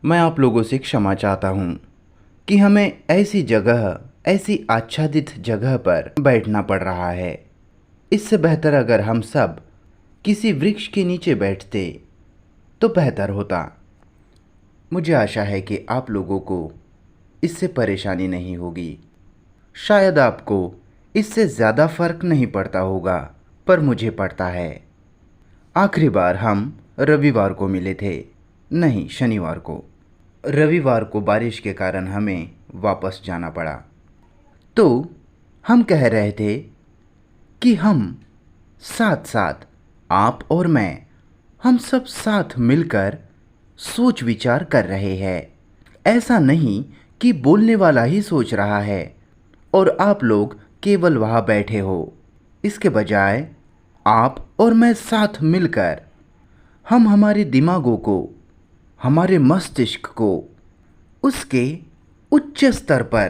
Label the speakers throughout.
Speaker 1: मैं आप लोगों से क्षमा चाहता हूँ कि हमें ऐसी जगह, ऐसी आच्छादित जगह पर बैठना पड़ रहा है। इससे बेहतर अगर हम सब किसी वृक्ष के नीचे बैठते तो बेहतर होता। मुझे आशा है कि आप लोगों को इससे परेशानी नहीं होगी। शायद आपको इससे ज़्यादा फर्क नहीं पड़ता होगा, पर मुझे पड़ता है। आखिरी बार हम रविवार को मिले थे, नहीं शनिवार को। रविवार को बारिश के कारण हमें वापस जाना पड़ा। तो हम कह रहे थे कि हम साथ साथ, आप और मैं, हम सब साथ मिलकर सोच विचार कर रहे हैं। ऐसा नहीं कि बोलने वाला ही सोच रहा है और आप लोग केवल वहाँ बैठे हो। इसके बजाय आप और मैं साथ मिलकर हम हमारे दिमागों को, हमारे मस्तिष्क को उसके उच्च स्तर पर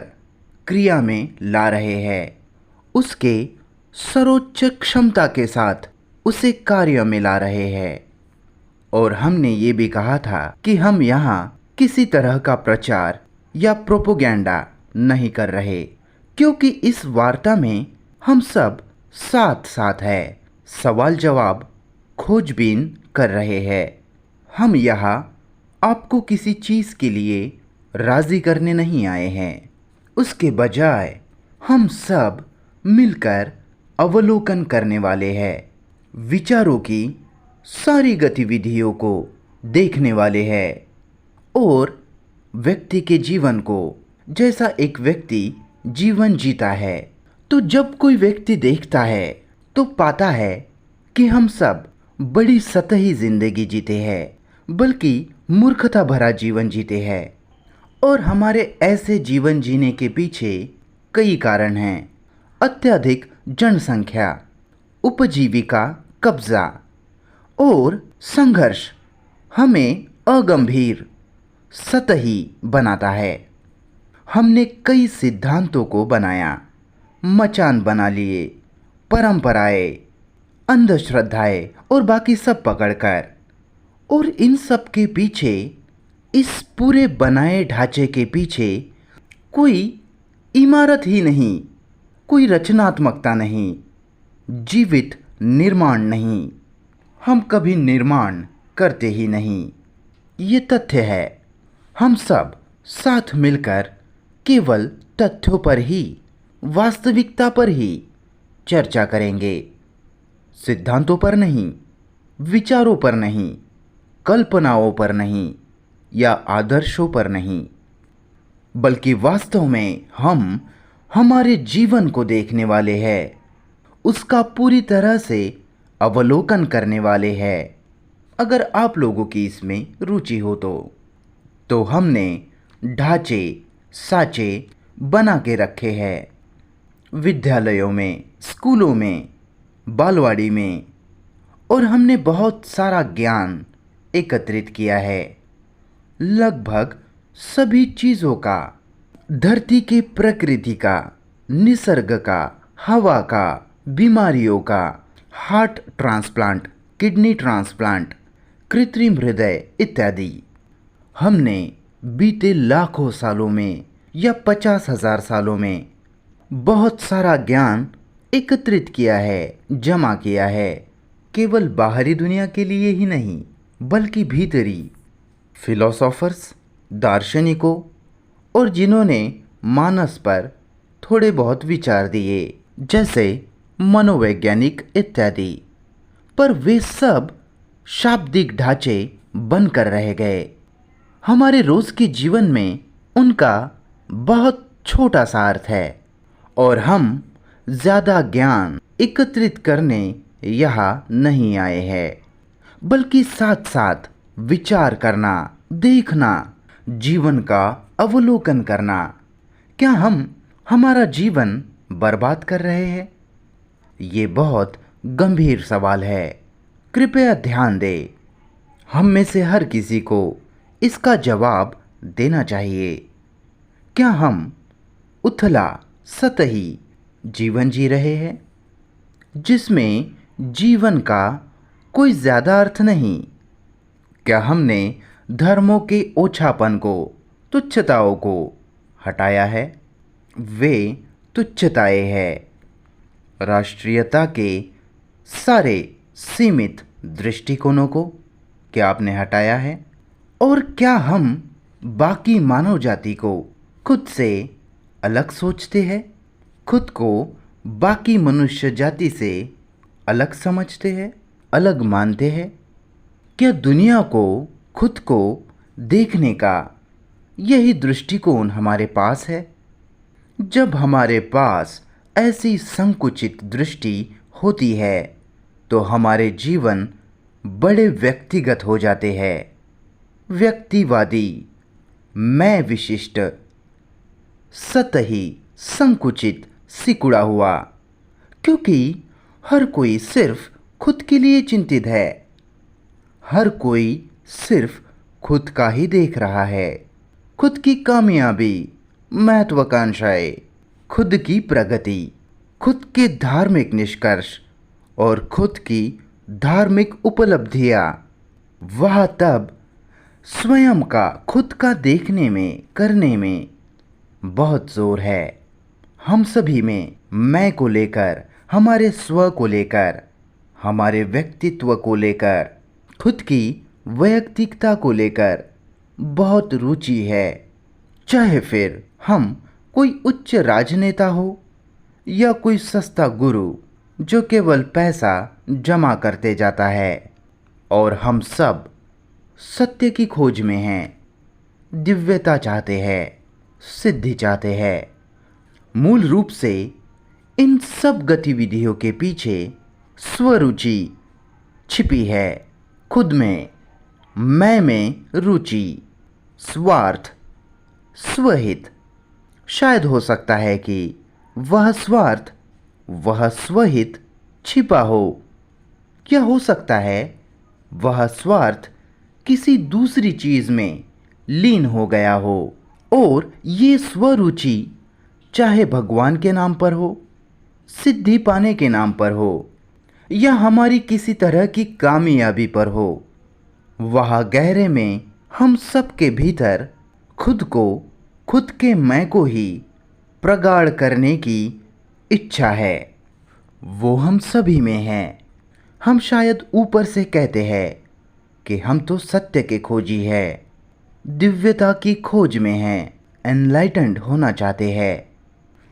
Speaker 1: क्रिया में ला रहे हैं। उसके सर्वोच्च क्षमता के साथ उसे कार्य में ला रहे हैं। और हमने ये भी कहा था कि हम यहाँ किसी तरह का प्रचार या प्रोपोगेंडा नहीं कर रहे, क्योंकि इस वार्ता में हम सब साथ साथ हैं, सवाल जवाब खोजबीन कर रहे हैं। हम यहाँ आपको किसी चीज़ के लिए राज़ी करने नहीं आए हैं। उसके बजाय हम सब मिलकर अवलोकन करने वाले हैं, विचारों की सारी गतिविधियों को देखने वाले हैं और व्यक्ति के जीवन को, जैसा एक व्यक्ति जीवन जीता है, तो जब कोई व्यक्ति देखता है तो पाता है कि हम सब बड़ी सतही जिंदगी जीते हैं, बल्कि मूर्खता भरा जीवन जीते हैं। और हमारे ऐसे जीवन जीने के पीछे कई कारण हैं। अत्यधिक जनसंख्या, उपजीविका कब्जा और संघर्ष हमें अगंभीर, सतही बनाता है। हमने कई सिद्धांतों को बनाया, मचान बना लिए, परंपराएं, अंधश्रद्धाएं और बाकी सब पकड़कर। और इन सब के पीछे, इस पूरे बनाए ढांचे के पीछे कोई इमारत ही नहीं, कोई रचनात्मकता नहीं, जीवित निर्माण नहीं। हम कभी निर्माण करते ही नहीं, ये तथ्य है। हम सब साथ मिलकर केवल तथ्यों पर ही, वास्तविकता पर ही चर्चा करेंगे, सिद्धांतों पर नहीं, विचारों पर नहीं, कल्पनाओं पर नहीं या आदर्शों पर नहीं, बल्कि वास्तव में हम हमारे जीवन को देखने वाले हैं, उसका पूरी तरह से अवलोकन करने वाले हैं। अगर आप लोगों की इसमें रुचि हो तो हमने ढांचे साँचे बना के रखे हैं, विद्यालयों में, स्कूलों में, बालवाड़ी में, और हमने बहुत सारा ज्ञान एकत्रित किया है। लगभग सभी चीज़ों का, धरती की प्रकृति का, निसर्ग का, हवा का, बीमारियों का, हार्ट ट्रांसप्लांट, किडनी ट्रांसप्लांट, कृत्रिम हृदय इत्यादि। हमने बीते लाखों सालों में या 50,000 सालों में बहुत सारा ज्ञान एकत्रित किया है, जमा किया है, केवल बाहरी दुनिया के लिए ही नहीं, बल्कि भीतरी फिलोसोफर्स, दार्शनिकों और जिन्होंने मानस पर थोड़े बहुत विचार दिए, जैसे मनोवैज्ञानिक इत्यादि। पर वे सब शाब्दिक ढांचे बनकर रह गए। हमारे रोज़ के जीवन में उनका बहुत छोटा सा अर्थ है और हम ज़्यादा ज्ञान एकत्रित करने यहाँ नहीं आए हैं, बल्कि साथ साथ विचार करना, देखना, जीवन का अवलोकन करना। क्या हम हमारा जीवन बर्बाद कर रहे हैं? ये बहुत गंभीर सवाल है। कृपया ध्यान दें। हम में से हर किसी को इसका जवाब देना चाहिए। क्या हम उथला, सतही जीवन जी रहे हैं, जिसमें जीवन का कोई ज़्यादा अर्थ नहीं? क्या हमने धर्मों के ओछापन को, तुच्छताओं को हटाया है। वे तुच्छताएं हैं राष्ट्रीयता के सारे सीमित दृष्टिकोणों को क्या आपने हटाया है? और क्या हम बाकी मानव जाति को खुद से अलग सोचते हैं? खुद को बाकी मनुष्य जाति से अलग समझते हैं, अलग मानते हैं? क्या दुनिया को, खुद को देखने का यही दृष्टिकोण हमारे पास है? जब हमारे पास ऐसी संकुचित दृष्टि होती है तो हमारे जीवन बड़े व्यक्तिगत हो जाते हैं, व्यक्तिवादी, मैं विशिष्ट, सतही, संकुचित, सिकुड़ा हुआ, क्योंकि हर कोई सिर्फ खुद के लिए चिंतित है। हर कोई सिर्फ खुद का ही देख रहा है, खुद की कामयाबी, महत्वाकांक्षाएं, खुद की प्रगति, खुद के धार्मिक निष्कर्ष और खुद की धार्मिक उपलब्धियां। वह तब स्वयं का, खुद का देखने में, करने में बहुत जोर है। हम सभी में मैं को लेकर, हमारे स्व को लेकर, हमारे व्यक्तित्व को लेकर, खुद की वैयक्तिकता को लेकर बहुत रुचि है। चाहे फिर हम कोई उच्च राजनेता हो या कोई सस्ता गुरु जो केवल पैसा जमा करते जाता है। और हम सब सत्य की खोज में हैं, दिव्यता चाहते हैं, सिद्धि चाहते हैं। मूल रूप से इन सब गतिविधियों के पीछे स्वरुचि छिपी है। खुद में रुचि, स्वार्थ, स्वहित। शायद हो सकता है कि वह स्वार्थ, वह स्वहित छिपा हो, या हो सकता है वह स्वार्थ किसी दूसरी चीज में लीन हो गया हो। और ये स्वरुचि चाहे भगवान के नाम पर हो, सिद्धि पाने के नाम पर हो, या हमारी किसी तरह की कामयाबी पर हो, वह गहरे में हम सबके भीतर खुद को, खुद के मैं को ही प्रगाढ़ करने की इच्छा है। वो हम सभी में है। हम शायद ऊपर से कहते हैं कि हम तो सत्य के खोजी है, दिव्यता की खोज में हैं, एनलाइटेंड होना चाहते हैं,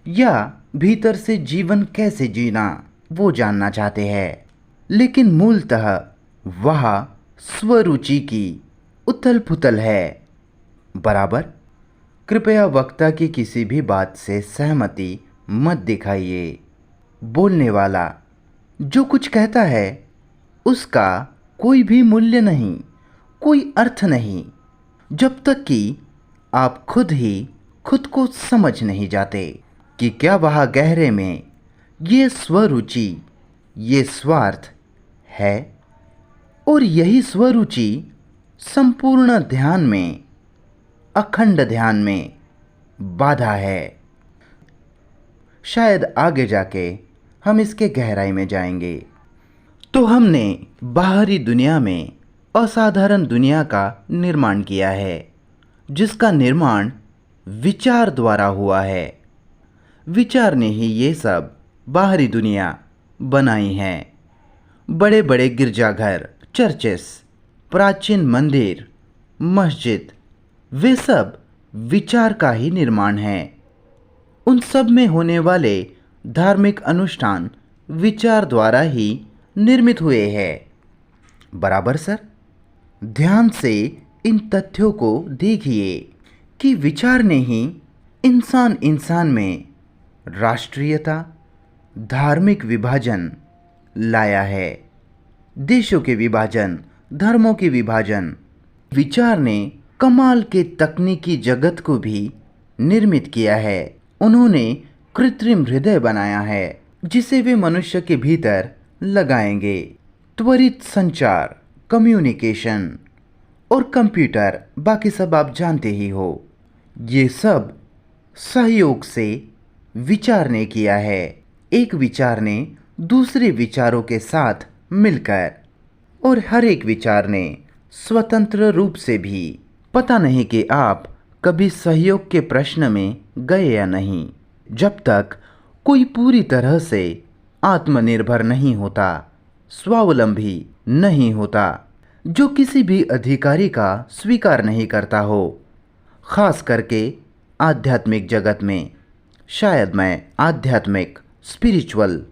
Speaker 1: या भीतर से जीवन कैसे जीना वो जानना चाहते हैं। लेकिन मूलतः वह स्वरुचि की उथल पुथल है। बराबर। कृपया वक्ता की किसी भी बात से सहमति मत दिखाइए। बोलने वाला जो कुछ कहता है उसका कोई भी मूल्य नहीं, कोई अर्थ नहीं, जब तक कि आप खुद ही खुद को समझ नहीं जाते कि क्या वह गहरे में ये स्वरुचि, ये स्वार्थ है। और यही स्वरुचि संपूर्ण ध्यान में, अखंड ध्यान में बाधा है। शायद आगे जाके हम इसके गहराई में जाएंगे। तो हमने बाहरी दुनिया में असाधारण दुनिया का निर्माण किया है, जिसका निर्माण विचार द्वारा हुआ है। विचार ने ही ये सब बाहरी दुनिया बनाई है। बड़े बड़े गिरजाघर, चर्चेस, प्राचीन मंदिर, मस्जिद, वे सब विचार का ही निर्माण है। उन सब में होने वाले धार्मिक अनुष्ठान विचार द्वारा ही निर्मित हुए हैं। बराबर सर? ध्यान से इन तथ्यों को देखिए कि विचार ने ही इंसान इंसान में राष्ट्रीयता, धार्मिक विभाजन लाया है। देशों के विभाजन, धर्मों के विभाजन। विचार ने कमाल के तकनीकी जगत को भी निर्मित किया है। उन्होंने कृत्रिम हृदय बनाया है जिसे वे मनुष्य के भीतर लगाएंगे। त्वरित संचार, कम्युनिकेशन और कंप्यूटर, बाकी सब आप जानते ही हो। ये सब सहयोग से विचार ने किया है। एक विचार ने दूसरे विचारों के साथ मिलकर, और हर एक विचार ने स्वतंत्र रूप से भी। पता नहीं कि आप कभी सहयोग के प्रश्न में गए या नहीं। जब तक कोई पूरी तरह से आत्मनिर्भर नहीं होता, स्वावलंबी नहीं होता, जो किसी भी अधिकारी का स्वीकार नहीं करता हो, खास करके आध्यात्मिक जगत में। शायद मैं आध्यात्मिक, स्पिरिचुअल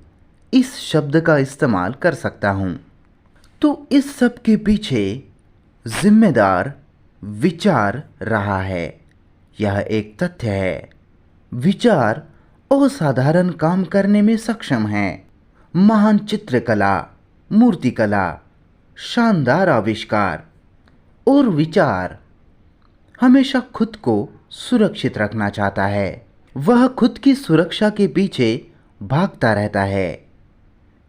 Speaker 1: इस शब्द का इस्तेमाल कर सकता हूँ। तो इस सब के पीछे जिम्मेदार विचार रहा है। यह एक तथ्य है। विचार असाधारण काम करने में सक्षम है। महान चित्रकला, मूर्तिकला, शानदार आविष्कार। और विचार हमेशा खुद को सुरक्षित रखना चाहता है। वह खुद की सुरक्षा के पीछे भागता रहता है।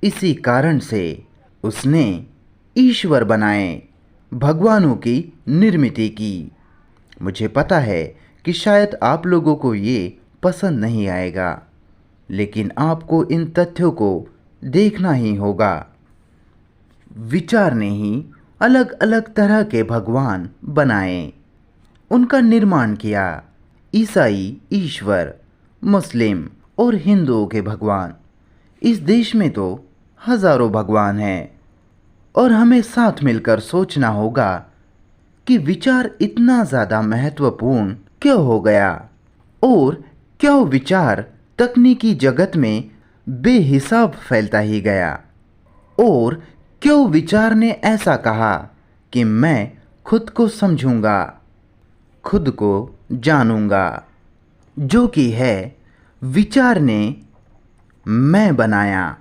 Speaker 1: इसी कारण से उसने ईश्वर बनाए, भगवानों की निर्मित की। मुझे पता है कि शायद आप लोगों को ये पसंद नहीं आएगा, लेकिन आपको इन तथ्यों को देखना ही होगा। विचार ने ही अलग अलग तरह के भगवान बनाए, उनका निर्माण किया। ईसाई ईश्वर, मुस्लिम और हिंदुओं के भगवान। इस देश में तो हजारों भगवान हैं, और हमें साथ मिलकर सोचना होगा कि विचार इतना ज़्यादा महत्वपूर्ण क्यों हो गया, और क्यों विचार तकनीकी जगत में बेहिसाब फैलता ही गया, और क्यों विचार ने ऐसा कहा कि मैं खुद को समझूंगा, खुद को जानूंगा, जो कि है विचार ने मैं बनाया,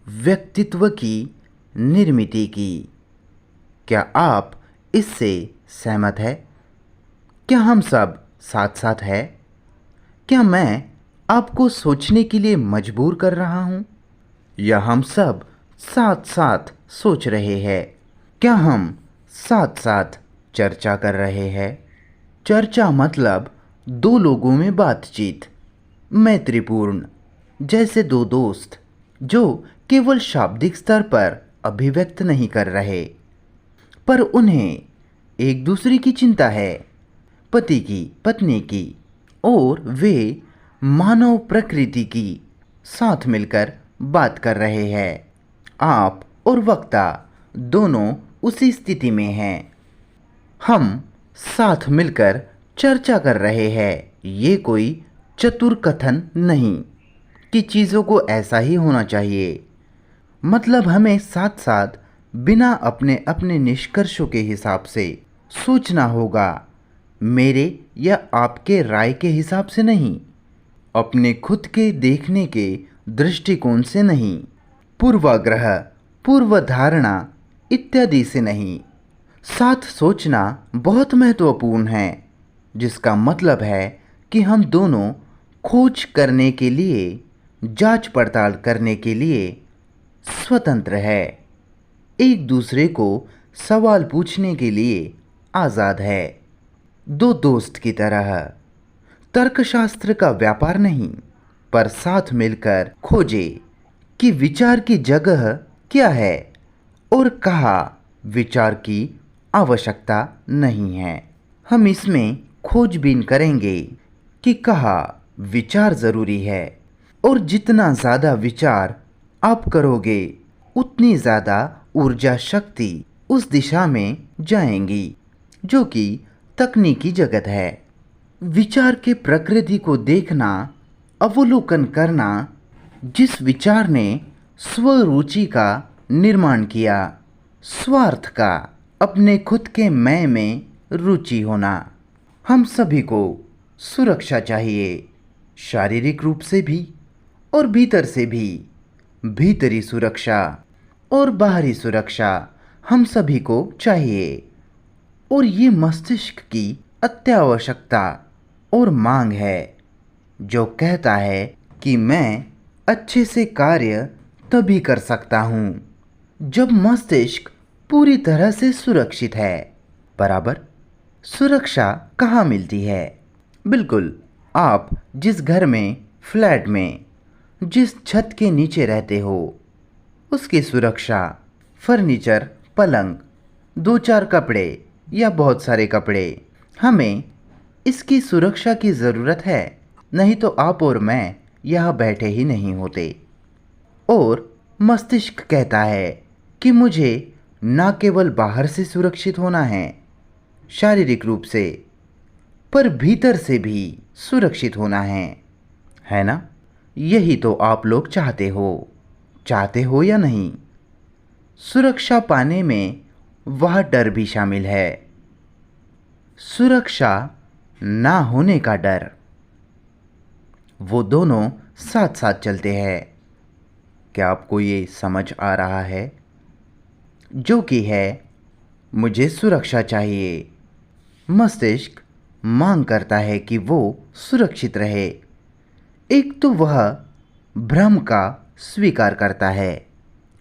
Speaker 1: व्यक्तित्व की निर्मित की। क्या आप इससे सहमत है? क्या हम सब साथ साथ है? क्या मैं आपको सोचने के लिए मजबूर कर रहा हूँ, या हम सब साथ साथ सोच रहे हैं? क्या हम साथ साथ चर्चा कर रहे हैं? चर्चा मतलब दो लोगों में बातचीत, मैत्रीपूर्ण, जैसे दो दोस्त जो केवल शाब्दिक स्तर पर अभिव्यक्त नहीं कर रहे, पर उन्हें एक दूसरे की चिंता है, पति की, पत्नी की, और वे मानव प्रकृति की साथ मिलकर बात कर रहे हैं। आप और वक्ता दोनों उसी स्थिति में हैं। हम साथ मिलकर चर्चा कर रहे हैं। ये कोई चतुर कथन नहीं कि चीज़ों को ऐसा ही होना चाहिए। मतलब हमें साथ साथ बिना अपने अपने निष्कर्षों के हिसाब से सोचना होगा, मेरे या आपके राय के हिसाब से नहीं, अपने खुद के देखने के दृष्टिकोण से नहीं, पूर्वाग्रह, पूर्वधारणा इत्यादि से नहीं। साथ सोचना बहुत महत्वपूर्ण है, जिसका मतलब है कि हम दोनों खोज करने के लिए, जांच पड़ताल करने के लिए स्वतंत्र है, एक दूसरे को सवाल पूछने के लिए आज़ाद है। दो दोस्त की तरह तर्कशास्त्र का व्यापार नहीं, पर साथ मिलकर खोजे कि विचार की जगह क्या है और कहाँ विचार की आवश्यकता नहीं है। हम इसमें खोजबीन करेंगे कि कहाँ विचार ज़रूरी है, और जितना ज़्यादा विचार आप करोगे उतनी ज़्यादा ऊर्जा शक्ति उस दिशा में जाएंगी, जो कि तकनीकी जगत है। विचार के प्रकृति को देखना, अवलोकन करना, जिस विचार ने स्वरुचि का निर्माण किया, स्वार्थ का, अपने खुद के मैं में रुचि होना। हम सभी को सुरक्षा चाहिए, शारीरिक रूप से भी और भीतर से भी। भीतरी सुरक्षा और बाहरी सुरक्षा हम सभी को चाहिए, और ये मस्तिष्क की अत्यावश्यकता और मांग है, जो कहता है कि मैं अच्छे से कार्य तभी कर सकता हूँ जब मस्तिष्क पूरी तरह से सुरक्षित है। बराबर। सुरक्षा कहाँ मिलती है? बिल्कुल, आप जिस घर में, फ्लैट में, जिस छत के नीचे रहते हो, उसकी सुरक्षा, फर्नीचर, पलंग, दो चार कपड़े या बहुत सारे कपड़े, हमें इसकी सुरक्षा की ज़रूरत है, नहीं तो आप और मैं यहाँ बैठे ही नहीं होते। और मस्तिष्क कहता है कि मुझे न केवल बाहर से सुरक्षित होना है, शारीरिक रूप से, पर भीतर से भी सुरक्षित होना है ना? यही तो आप लोग चाहते हो या नहीं? सुरक्षा पाने में वह डर भी शामिल है, सुरक्षा ना होने का डर। वो दोनों साथ साथ चलते हैं। क्या आपको ये समझ आ रहा है? जो कि है, मुझे सुरक्षा चाहिए। मस्तिष्क मांग करता है कि वो सुरक्षित रहे। एक तो वह भ्रम का स्वीकार करता है,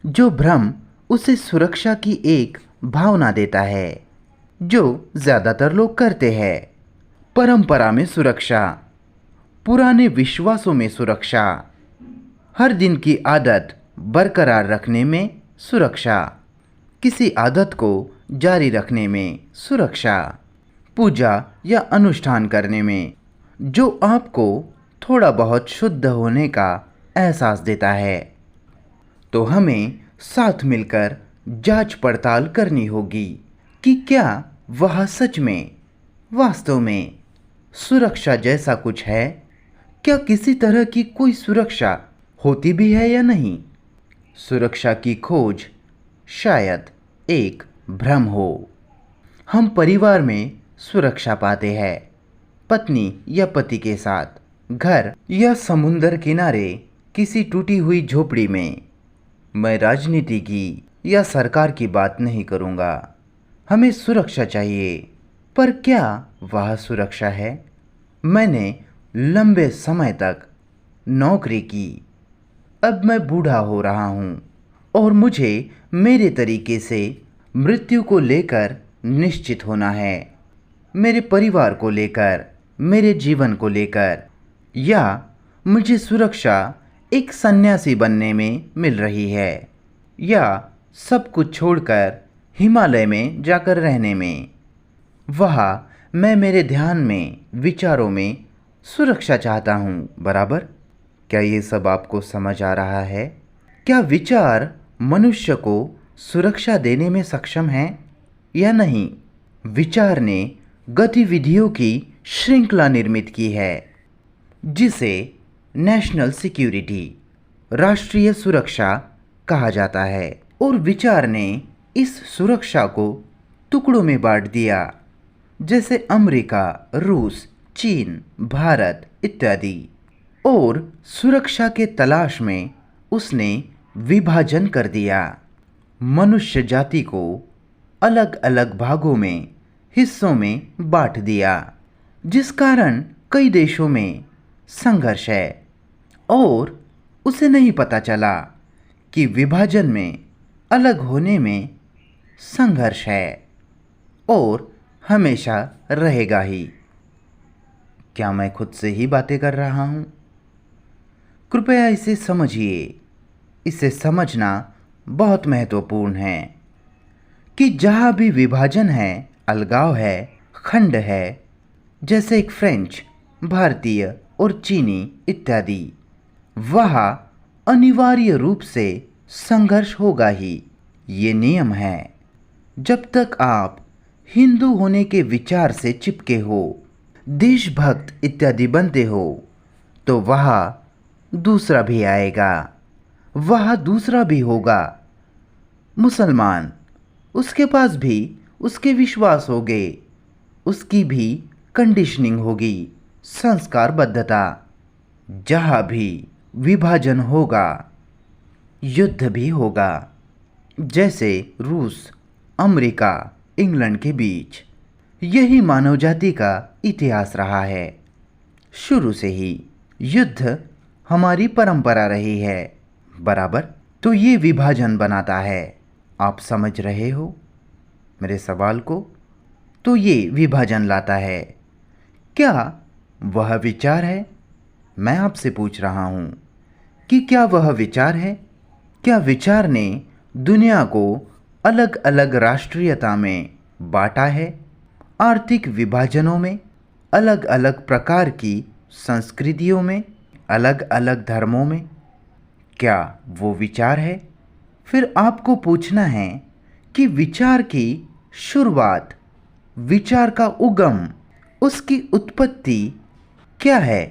Speaker 1: जो भ्रम उसे सुरक्षा की एक भावना देता है, जो ज़्यादातर लोग करते हैं। परंपरा में सुरक्षा, पुराने विश्वासों में सुरक्षा, हर दिन की आदत बरकरार रखने में सुरक्षा, किसी आदत को जारी रखने में सुरक्षा, पूजा या अनुष्ठान करने में, जो आपको थोड़ा बहुत शुद्ध होने का एहसास देता है। तो हमें साथ मिलकर जांच पड़ताल करनी होगी कि क्या वह सच में, वास्तव में सुरक्षा जैसा कुछ है। क्या किसी तरह की कोई सुरक्षा होती भी है या नहीं? सुरक्षा की खोज शायद एक भ्रम हो। हम परिवार में सुरक्षा पाते हैं, पत्नी या पति के साथ, घर या समुंदर किनारे किसी टूटी हुई झोपड़ी में। मैं राजनीति की या सरकार की बात नहीं करूँगा। हमें सुरक्षा चाहिए, पर क्या वह सुरक्षा है? मैंने लंबे समय तक नौकरी की, अब मैं बूढ़ा हो रहा हूँ और मुझे मेरे तरीके से मृत्यु को लेकर निश्चित होना है, मेरे परिवार को लेकर, मेरे जीवन को लेकर। या मुझे सुरक्षा एक सन्यासी बनने में मिल रही है, या सब कुछ छोड़कर हिमालय में जाकर रहने में। वहाँ मैं मेरे ध्यान में, विचारों में सुरक्षा चाहता हूँ, बराबर? क्या ये सब आपको समझ आ रहा है? क्या विचार मनुष्य को सुरक्षा देने में सक्षम हैं या नहीं? विचार ने गतिविधियों की श्रृंखला निर्मित की है, जिसे नेशनल सिक्योरिटी, राष्ट्रीय सुरक्षा कहा जाता है। और विचार ने इस सुरक्षा को टुकड़ों में बांट दिया, जैसे अमेरिका, रूस, चीन, भारत इत्यादि। और सुरक्षा के तलाश में उसने विभाजन कर दिया, मनुष्य जाति को अलग अलग भागों में, हिस्सों में बांट दिया, जिस कारण कई देशों में संघर्ष है। और उसे नहीं पता चला कि विभाजन में, अलग होने में संघर्ष है और हमेशा रहेगा ही। क्या मैं खुद से ही बातें कर रहा हूँ? कृपया इसे समझिए। इसे समझना बहुत महत्वपूर्ण है कि जहाँ भी विभाजन है, अलगाव है, खंड है, जैसे एक फ्रेंच, भारतीय और चीनी इत्यादि, वहाँ अनिवार्य रूप से संघर्ष होगा ही। ये नियम है। जब तक आप हिंदू होने के विचार से चिपके हो, देशभक्त इत्यादि बनते हो, तो वहाँ दूसरा भी आएगा, वह दूसरा भी होगा। मुसलमान, उसके पास भी उसके विश्वास होंगे, उसकी भी कंडीशनिंग होगी, संस्कारबद्धता। जहाँ भी विभाजन होगा, युद्ध भी होगा, जैसे रूस, अमेरिका, इंग्लैंड के बीच। यही मानव जाति का इतिहास रहा है। शुरू से ही युद्ध हमारी परंपरा रही है, बराबर? तो ये विभाजन बनाता है। आप समझ रहे हो मेरे सवाल को? तो ये विभाजन लाता है। क्या वह विचार है? मैं आपसे पूछ रहा हूँ कि क्या वह विचार है? क्या विचार ने दुनिया को अलग अलग राष्ट्रीयता में बांटा है, आर्थिक विभाजनों में, अलग अलग प्रकार की संस्कृतियों में, अलग अलग धर्मों में। क्या वो विचार है? फिर आपको पूछना है कि विचार की शुरुआत, विचार का उगम, उसकी उत्पत्ति क्या है,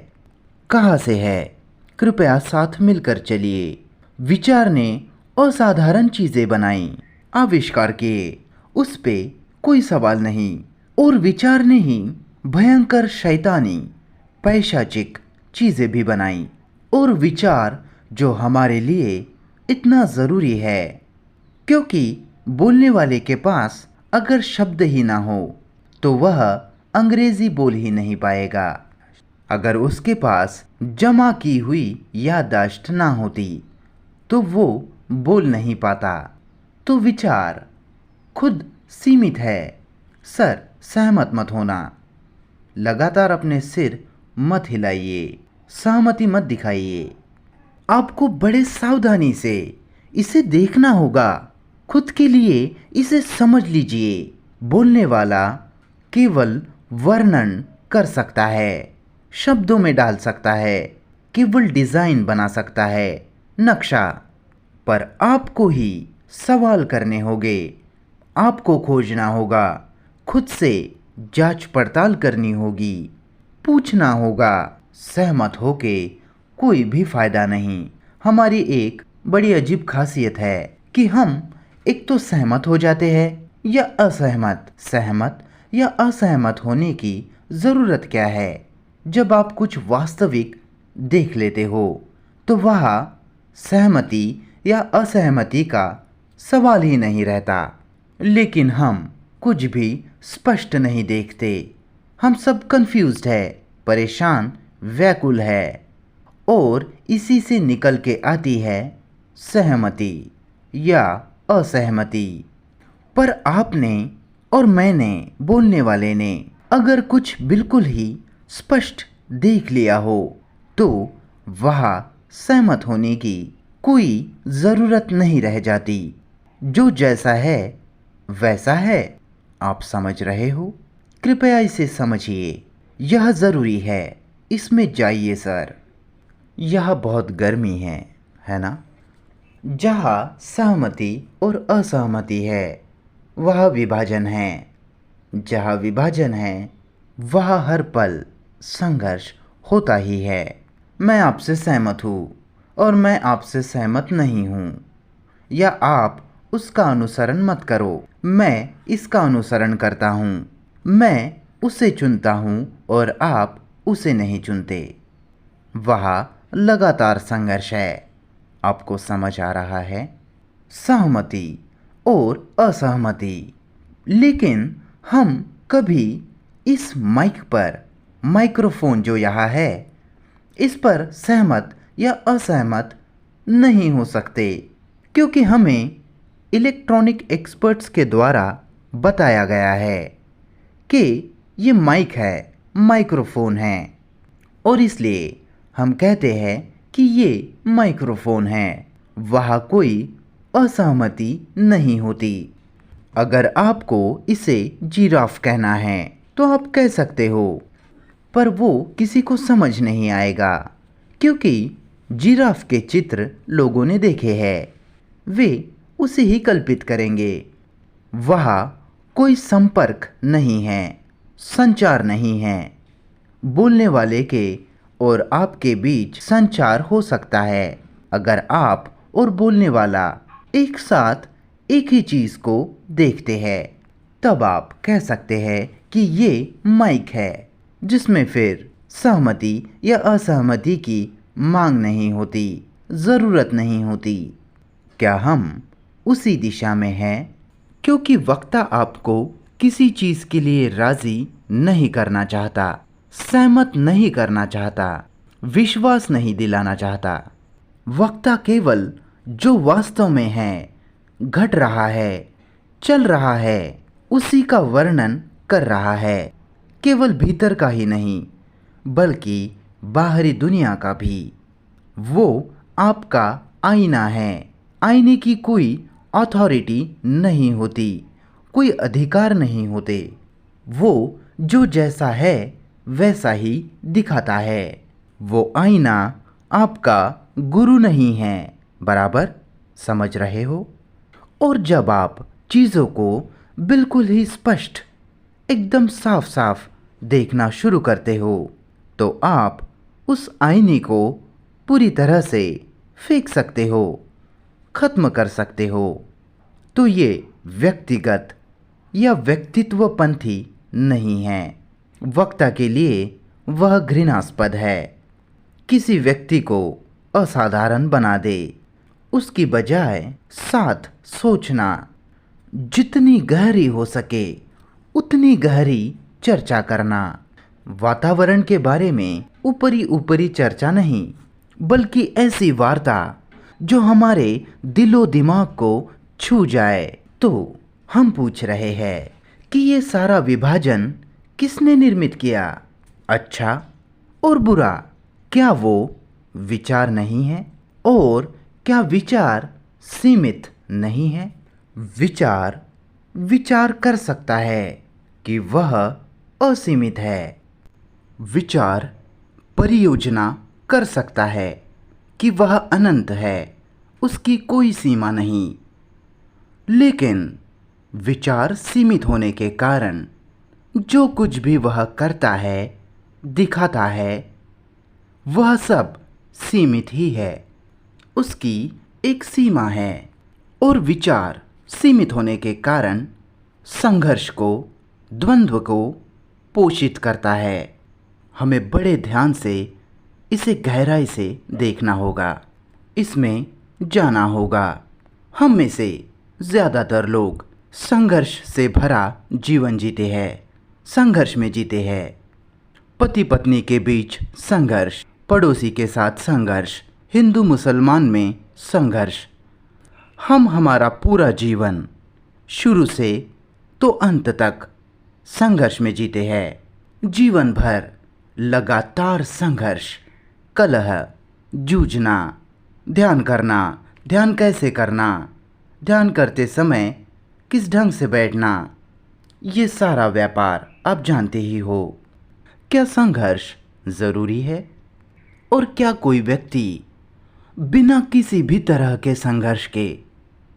Speaker 1: कहाँ से है? कृपया साथ मिलकर चलिए। विचार ने असाधारण चीजें बनाई, आविष्कार किए, उस पे कोई सवाल नहीं। और विचार ने ही भयंकर शैतानी, पैशाचिक चीजें भी बनाई। और विचार जो हमारे लिए इतना ज़रूरी है, क्योंकि बोलने वाले के पास अगर शब्द ही ना हो तो वह अंग्रेजी बोल ही नहीं पाएगा। अगर उसके पास जमा की हुई याददाश्त ना होती तो वो बोल नहीं पाता। तो विचार खुद सीमित है। सर, सहमत मत होना। लगातार अपने सिर मत हिलाइए, सहमति मत दिखाइए। आपको बड़े सावधानी से इसे देखना होगा। खुद के लिए इसे समझ लीजिए। बोलने वाला केवल वर्णन कर सकता है, शब्दों में डाल सकता है, केवल डिज़ाइन बना सकता है, नक्शा। पर आपको ही सवाल करने होंगे, आपको खोजना होगा, खुद से जांच पड़ताल करनी होगी, पूछना होगा। सहमत होके कोई भी फायदा नहीं। हमारी एक बड़ी अजीब खासियत है कि हम एक तो सहमत हो जाते हैं या असहमत। सहमत या असहमत होने की ज़रूरत क्या है? जब आप कुछ वास्तविक देख लेते हो तो वहाँ सहमति या असहमति का सवाल ही नहीं रहता। लेकिन हम कुछ भी स्पष्ट नहीं देखते। हम सब कंफ्यूज्ड है, परेशान, व्याकुल है। और इसी से निकल के आती है सहमति या असहमति। पर आपने और मैंने, बोलने वाले ने, अगर कुछ बिल्कुल ही स्पष्ट देख लिया हो तो वहाँ सहमत होने की कोई ज़रूरत नहीं रह जाती। जो जैसा है वैसा है। आप समझ रहे हो? कृपया इसे समझिए, यह ज़रूरी है। इसमें जाइए सर। यह बहुत गर्मी है ना? जहाँ सहमति और असहमति है वह विभाजन है। जहाँ विभाजन है वहाँ हर पल संघर्ष होता ही है। मैं आपसे सहमत हूँ और मैं आपसे सहमत नहीं हूँ। या आप उसका अनुसरण मत करो, मैं इसका अनुसरण करता हूँ। मैं उसे चुनता हूँ और आप उसे नहीं चुनते। वहाँ लगातार संघर्ष है। आपको समझ आ रहा है? सहमति और असहमति। लेकिन हम कभी इस माइक पर, माइक्रोफोन जो यहाँ है, इस पर सहमत या असहमत नहीं हो सकते, क्योंकि हमें इलेक्ट्रॉनिक एक्सपर्ट्स के द्वारा बताया गया है कि ये माइक है, माइक्रोफोन है, और इसलिए हम कहते हैं कि ये माइक्रोफोन है। वहाँ कोई असहमति नहीं होती। अगर आपको इसे जिराफ कहना है तो आप कह सकते हो, पर वो किसी को समझ नहीं आएगा, क्योंकि जिराफ के चित्र लोगों ने देखे हैं। वे उसे ही कल्पित करेंगे। वहाँ कोई संपर्क नहीं है, संचार नहीं है। बोलने वाले के और आपके बीच संचार हो सकता है अगर आप और बोलने वाला एक साथ एक ही चीज़ को देखते हैं। तब आप कह सकते हैं कि ये माइक है, जिसमें फिर सहमति या असहमति की मांग नहीं होती, ज़रूरत नहीं होती। क्या हम उसी दिशा में हैं? क्योंकि वक्ता आपको किसी चीज़ के लिए राज़ी नहीं करना चाहता, सहमत नहीं करना चाहता, विश्वास नहीं दिलाना चाहता। वक्ता केवल जो वास्तव में है, घट रहा है, चल रहा है, उसी का वर्णन कर रहा है। केवल भीतर का ही नहीं, बल्कि बाहरी दुनिया का भी। वो आपका आईना है। आईने की कोई अथॉरिटी नहीं होती, कोई अधिकार नहीं होते। वो जो जैसा है वैसा ही दिखाता है। वो आईना आपका गुरु नहीं है, बराबर समझ रहे हो? और जब आप चीज़ों को बिल्कुल ही स्पष्ट, एकदम साफ साफ देखना शुरू करते हो तो आप उस आईने को पूरी तरह से फेंक सकते हो, खत्म कर सकते हो। तो ये व्यक्तिगत या व्यक्तित्वपंथी नहीं है। वक्ता के लिए वह घृणास्पद है। किसी व्यक्ति को असाधारण बना दे, उसकी बजाय साथ सोचना, जितनी गहरी हो सके उतनी गहरी चर्चा करना। वातावरण के बारे में ऊपरी ऊपरी चर्चा नहीं, बल्कि ऐसी वार्ता जो हमारे दिलो दिमाग को छू जाए। तो हम पूछ रहे हैं कि ये सारा विभाजन किसने निर्मित किया? अच्छा और बुरा, क्या वो विचार नहीं है? और क्या विचार सीमित नहीं है? विचार विचार कर सकता है कि वह असीमित है। विचार परियोजना कर सकता है कि वह अनंत है, उसकी कोई सीमा नहीं। लेकिन विचार सीमित होने के कारण जो कुछ भी वह करता है, दिखाता है, वह सब सीमित ही है। उसकी एक सीमा है। और विचार सीमित होने के कारण संघर्ष को, द्वंद्व को पोषित करता है। हमें बड़े ध्यान से इसे गहराई से देखना होगा, इसमें जाना होगा। हम में से ज़्यादातर लोग संघर्ष से भरा जीवन जीते हैं, संघर्ष में जीते हैं। पति पत्नी के बीच संघर्ष, पड़ोसी के साथ संघर्ष, हिंदू मुसलमान में संघर्ष। हम हमारा पूरा जीवन शुरू से तो अंत तक संघर्ष में जीते हैं। जीवन भर लगातार संघर्ष, कलह, जूझना, ध्यान करना, ध्यान कैसे करना, ध्यान करते समय किस ढंग से बैठना, ये सारा व्यापार आप जानते ही हो। क्या संघर्ष ज़रूरी है? और क्या कोई व्यक्ति बिना किसी भी तरह के संघर्ष के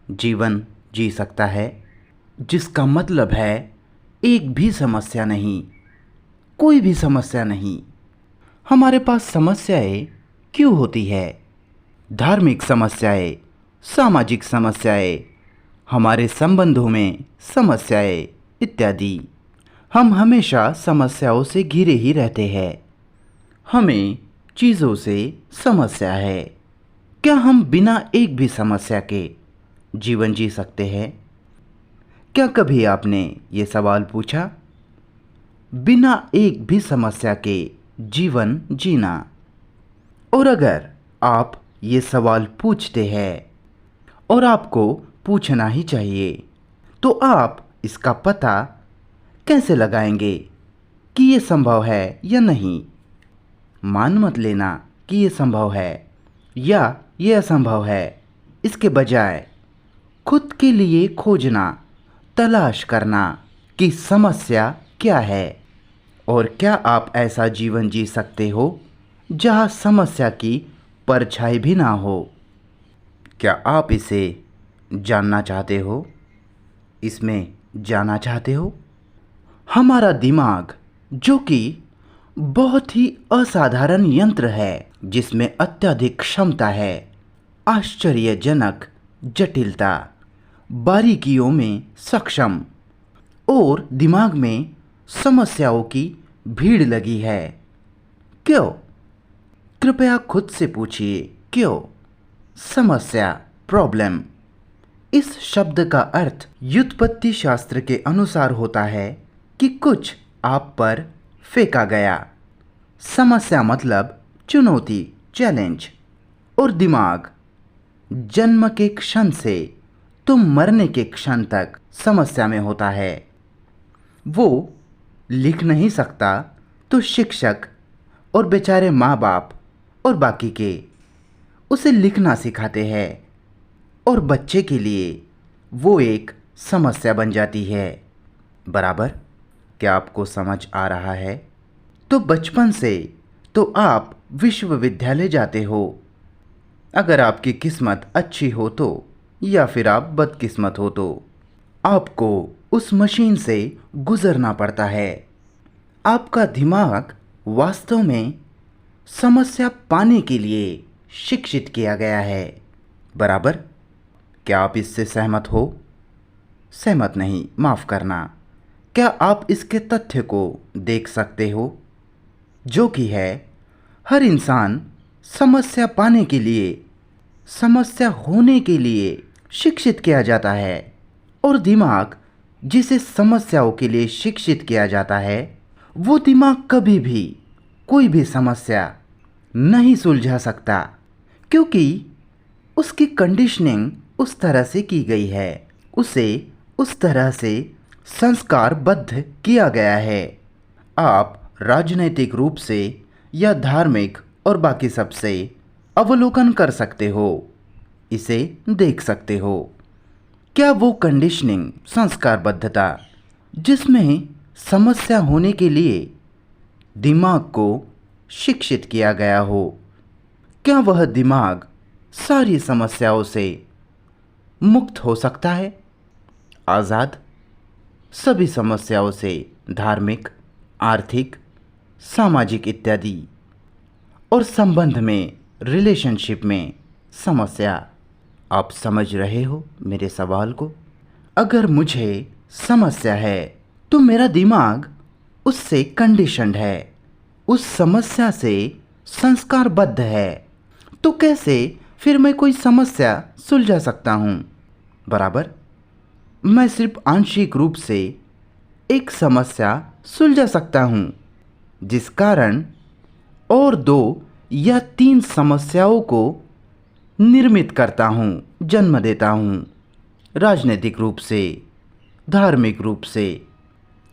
Speaker 1: जीवन जी सकता है? जिसका मतलब है एक भी समस्या नहीं, कोई भी समस्या नहीं। हमारे पास समस्याएं क्यों होती है? धार्मिक समस्याएं, सामाजिक समस्याएं, हमारे संबंधों में समस्याएं इत्यादि। हम हमेशा समस्याओं से घिरे ही रहते हैं। हमें चीज़ों से समस्या है। क्या हम बिना एक भी समस्या के जीवन जी सकते हैं? क्या कभी आपने ये सवाल पूछा? बिना एक भी समस्या के जीवन जीना। और अगर आप ये सवाल पूछते हैं, और आपको पूछना ही चाहिए, तो आप इसका पता कैसे लगाएंगे कि ये संभव है या नहीं? मान मत लेना कि ये संभव है या ये असंभव है। इसके बजाय खुद के लिए खोजना, तलाश करना कि समस्या क्या है और क्या आप ऐसा जीवन जी सकते हो जहाँ समस्या की परछाई भी ना हो। क्या आप इसे जानना चाहते हो? इसमें जाना चाहते हो? हमारा दिमाग, जो कि बहुत ही असाधारण यंत्र है, जिसमें अत्यधिक क्षमता है, आश्चर्यजनक जटिलता, बारीकियों में सक्षम, और दिमाग में समस्याओं की भीड़ लगी है। क्यों? कृपया खुद से पूछिए, क्यों? समस्या, प्रॉब्लम, इस शब्द का अर्थ व्युत्पत्ति शास्त्र के अनुसार होता है कि कुछ आप पर फेंका गया। समस्या मतलब चुनौती, चैलेंज। और दिमाग जन्म के क्षण से तुम मरने के क्षण तक समस्या में होता है। वो लिख नहीं सकता तो शिक्षक और बेचारे माँ बाप और बाकी के उसे लिखना सिखाते हैं। और बच्चे के लिए वो एक समस्या बन जाती है। बराबर? क्या आपको समझ आ रहा है? तो बचपन से तो आप विश्वविद्यालय जाते हो, अगर आपकी किस्मत अच्छी हो तो, या फिर आप बदकिस्मत हो तो आपको उस मशीन से गुजरना पड़ता है। आपका दिमाग वास्तव में समस्या पाने के लिए शिक्षित किया गया है। बराबर? क्या आप इससे सहमत हो? सहमत नहीं, माफ़ करना। क्या आप इसके तथ्य को देख सकते हो, जो कि है हर इंसान समस्या पाने के लिए, समस्या होने के लिए शिक्षित किया जाता है, और दिमाग जिसे समस्याओं के लिए शिक्षित किया जाता है, वो दिमाग कभी भी कोई भी समस्या नहीं सुलझा सकता, क्योंकि उसकी कंडीशनिंग उस तरह से की गई है, उसे उस तरह से संस्कारबद्ध किया गया है। आप राजनैतिक रूप से या धार्मिक और बाकी सब से अवलोकन कर सकते हो, इसे देख सकते हो। क्या वो कंडीशनिंग, संस्कारबद्धता, जिसमें समस्या होने के लिए दिमाग को शिक्षित किया गया हो, क्या वह दिमाग सारी समस्याओं से मुक्त हो सकता है, आज़ाद, सभी समस्याओं से, धार्मिक, आर्थिक, सामाजिक इत्यादि, और संबंध में, रिलेशनशिप में समस्या? आप समझ रहे हो मेरे सवाल को? अगर मुझे समस्या है तो मेरा दिमाग उससे कंडीशन्ड है, उस समस्या से संस्कारबद्ध है, तो कैसे फिर मैं कोई समस्या सुलझा सकता हूँ? बराबर? मैं सिर्फ आंशिक रूप से एक समस्या सुलझा सकता हूँ, जिस कारण और 2 या 3 समस्याओं को निर्मित करता हूँ, जन्म देता हूँ, राजनीतिक रूप से, धार्मिक रूप से।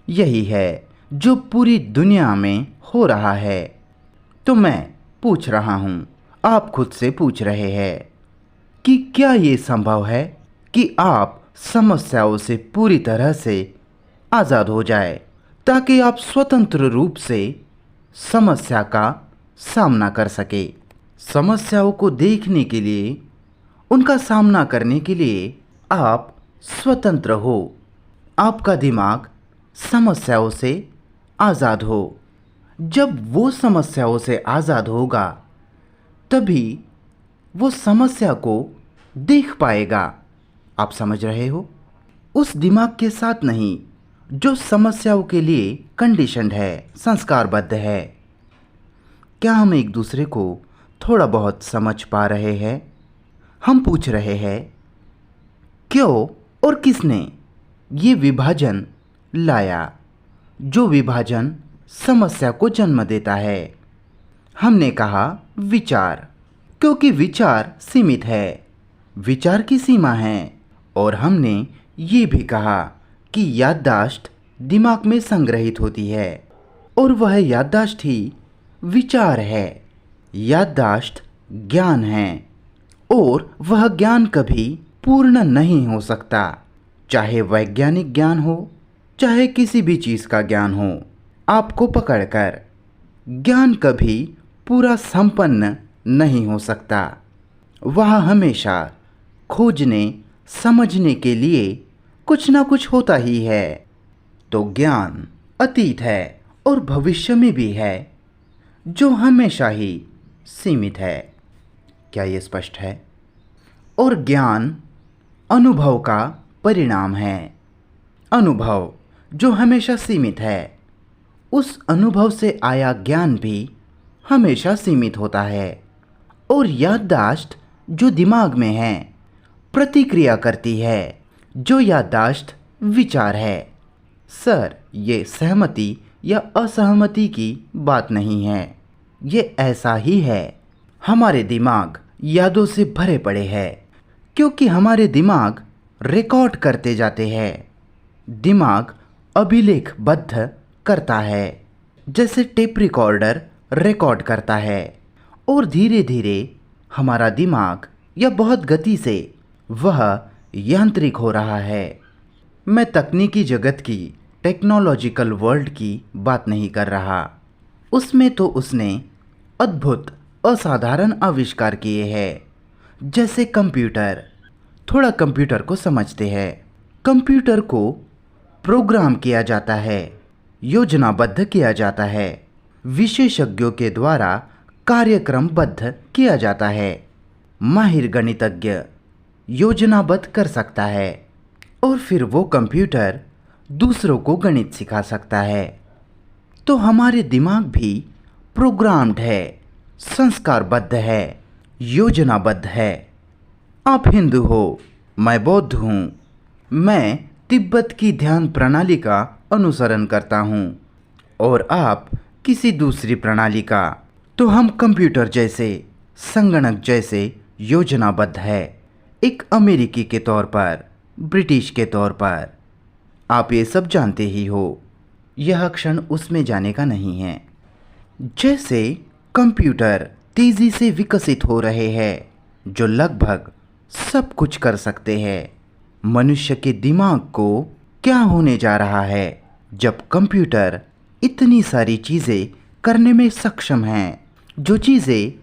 Speaker 1: यही है जो पूरी दुनिया में हो रहा है। तो मैं पूछ रहा हूँ, आप खुद से पूछ रहे हैं कि क्या ये संभव है कि आप समस्याओं से पूरी तरह से आज़ाद हो जाए, ताकि आप स्वतंत्र रूप से समस्या का सामना कर सके, समस्याओं को देखने के लिए, उनका सामना करने के लिए आप स्वतंत्र हो, आपका दिमाग समस्याओं से आज़ाद हो। जब वो समस्याओं से आज़ाद होगा, तभी वो समस्या को देख पाएगा। आप समझ रहे हो? उस दिमाग के साथ नहीं जो समस्याओं के लिए कंडीशन्ड है, संस्कारबद्ध है। क्या हम एक दूसरे को थोड़ा बहुत समझ पा रहे हैं? हम पूछ रहे हैं, क्यों और किसने ये विभाजन लाया, जो विभाजन समस्या को जन्म देता है? हमने कहा विचार, क्योंकि विचार सीमित है, विचार की सीमा है। और हमने ये भी कहा कि याददाश्त दिमाग में संग्रहित होती है, और वह याददाश्त ही विचार है। याददाश्त ज्ञान है, और वह ज्ञान कभी पूर्ण नहीं हो सकता, चाहे वैज्ञानिक ज्ञान हो, चाहे किसी भी चीज़ का ज्ञान हो। आपको पकड़कर ज्ञान कभी पूरा संपन्न नहीं हो सकता। वह हमेशा खोजने, समझने के लिए कुछ ना कुछ होता ही है। तो ज्ञान अतीत है और भविष्य में भी है, जो हमेशा ही सीमित है। क्या ये स्पष्ट है? और ज्ञान अनुभव का परिणाम है। अनुभव जो हमेशा सीमित है, उस अनुभव से आया ज्ञान भी हमेशा सीमित होता है। और याददाश्त जो दिमाग में है, प्रतिक्रिया करती है, जो याददाश्त विचार है। सर, ये सहमति या असहमति की बात नहीं है, ये ऐसा ही है। हमारे दिमाग यादों से भरे पड़े हैं, क्योंकि हमारे दिमाग रिकॉर्ड करते जाते हैं। दिमाग अभिलेखबद्ध करता है, जैसे टेप रिकॉर्डर रिकॉर्ड करता है, और धीरे धीरे हमारा दिमाग या बहुत गति से वह यांत्रिक हो रहा है। मैं तकनीकी जगत की, टेक्नोलॉजिकल वर्ल्ड की बात नहीं कर रहा। उसमें तो उसने अद्भुत, असाधारण आविष्कार किए हैं। जैसे कंप्यूटर। थोड़ा कंप्यूटर को समझते हैं। कंप्यूटर को प्रोग्राम किया जाता है, योजनाबद्ध किया जाता है, विशेषज्ञों के द्वारा कार्यक्रमबद्ध किया जाता है। माहिर गणितज्ञ योजनाबद्ध कर सकता है और फिर वो कंप्यूटर दूसरों को गणित सिखा सकता है। तो हमारे दिमाग भी प्रोग्राम्ड है, संस्कारबद्ध है, योजनाबद्ध है। आप हिंदू हो, मैं बौद्ध हूँ। मैं तिब्बत की ध्यान प्रणाली का अनुसरण करता हूँ और आप किसी दूसरी प्रणाली का। तो हम कंप्यूटर जैसे, संगणक जैसे योजनाबद्ध है, एक अमेरिकी के तौर पर, ब्रिटिश के तौर पर। आप ये सब जानते ही हो। यह क्षण उसमें जाने का नहीं है। जैसे कंप्यूटर तेजी से विकसित हो रहे हैं, जो लगभग सब कुछ कर सकते हैं। मनुष्य के दिमाग को क्या होने जा रहा है जब कंप्यूटर इतनी सारी चीज़ें करने में सक्षम हैं, जो चीज़ें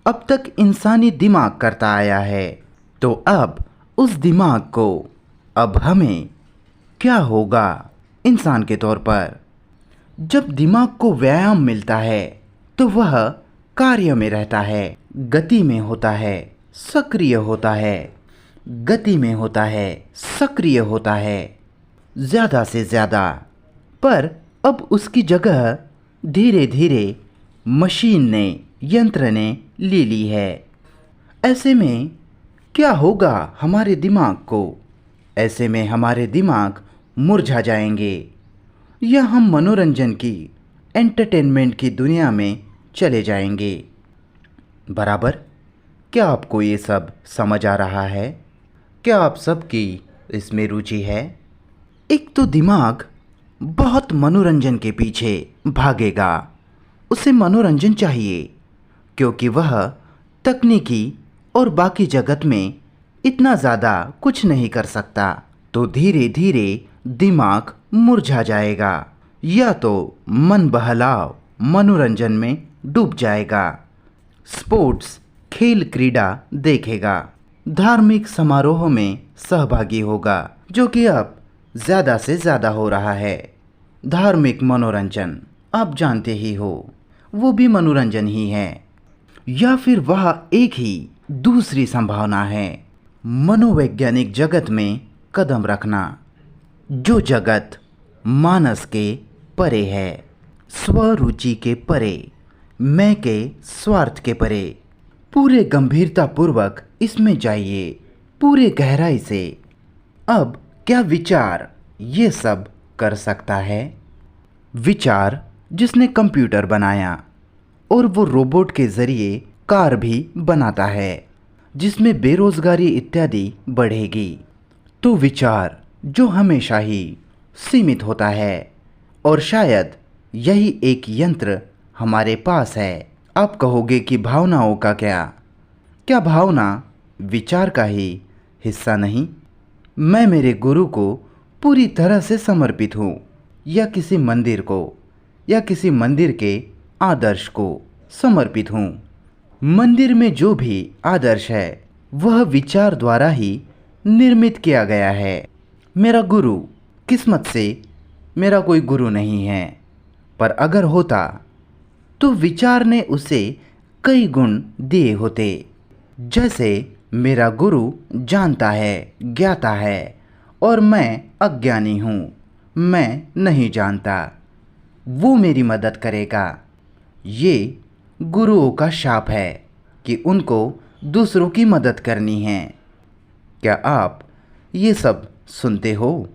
Speaker 1: अब तक इंसानी दिमाग करता आया है। तो अब उस दिमाग को, अब हमें क्या होगा इंसान के तौर पर? जब दिमाग को व्यायाम मिलता है तो वह कार्य में रहता है, गति में होता है, सक्रिय होता है, गति में होता है, सक्रिय होता है, ज़्यादा से ज़्यादा। पर अब उसकी जगह धीरे धीरे मशीन ने, यंत्र ने ले ली है। ऐसे में क्या होगा हमारे दिमाग को? ऐसे में हमारे दिमाग मुरझा जाएंगे या हम मनोरंजन की, एंटरटेनमेंट की दुनिया में चले जाएंगे। बराबर? क्या आपको ये सब समझ आ रहा है? क्या आप सबकी इसमें रुचि है? एक तो दिमाग बहुत मनोरंजन के पीछे भागेगा। उसे मनोरंजन चाहिए क्योंकि वह तकनीकी और बाकी जगत में इतना ज़्यादा कुछ नहीं कर सकता। तो धीरे धीरे दिमाग मुरझा जाएगा या तो मन बहलाव, मनोरंजन में डूब जाएगा। स्पोर्ट्स, खेल क्रीड़ा देखेगा, धार्मिक समारोह में सहभागी होगा, जो कि अब ज़्यादा से ज़्यादा हो रहा है। धार्मिक मनोरंजन आप जानते ही हो, वो भी मनोरंजन ही है। या फिर वह एक ही दूसरी संभावना है, मनोवैज्ञानिक जगत में कदम रखना, जो जगत मानस के परे है, स्वरुचि के परे, मैं के स्वार्थ के परे। पूरे गंभीरतापूर्वक इसमें जाइए, पूरे गहराई से। अब क्या विचार ये सब कर सकता है? विचार जिसने कंप्यूटर बनाया और वो रोबोट के ज़रिए कार भी बनाता है, जिसमें बेरोज़गारी इत्यादि बढ़ेगी। तो विचार जो हमेशा ही सीमित होता है, और शायद यही एक यंत्र हमारे पास है। आप कहोगे कि भावनाओं का क्या? क्या भावना विचार का ही हिस्सा नहीं? मैं मेरे गुरु को पूरी तरह से समर्पित हूँ, या किसी मंदिर को, या किसी मंदिर के आदर्श को समर्पित हूँ। मंदिर में जो भी आदर्श है वह विचार द्वारा ही निर्मित किया गया है। मेरा गुरु, किस्मत से मेरा कोई गुरु नहीं है, पर अगर होता तो विचार ने उसे कई गुण दिए होते। जैसे मेरा गुरु जानता है, ज्ञाता है, और मैं अज्ञानी हूँ, मैं नहीं जानता। वो मेरी मदद करेगा। ये गुरुओं का शाप है कि उनको दूसरों की मदद करनी है। क्या आप ये सब सुनते हो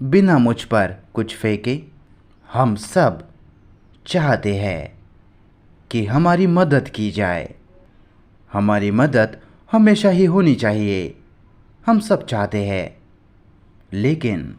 Speaker 1: बिना मुझ पर कुछ फेंके? हम सब चाहते हैं कि हमारी मदद की जाए। हमारी मदद हमेशा ही होनी चाहिए। हम सब चाहते हैं, लेकिन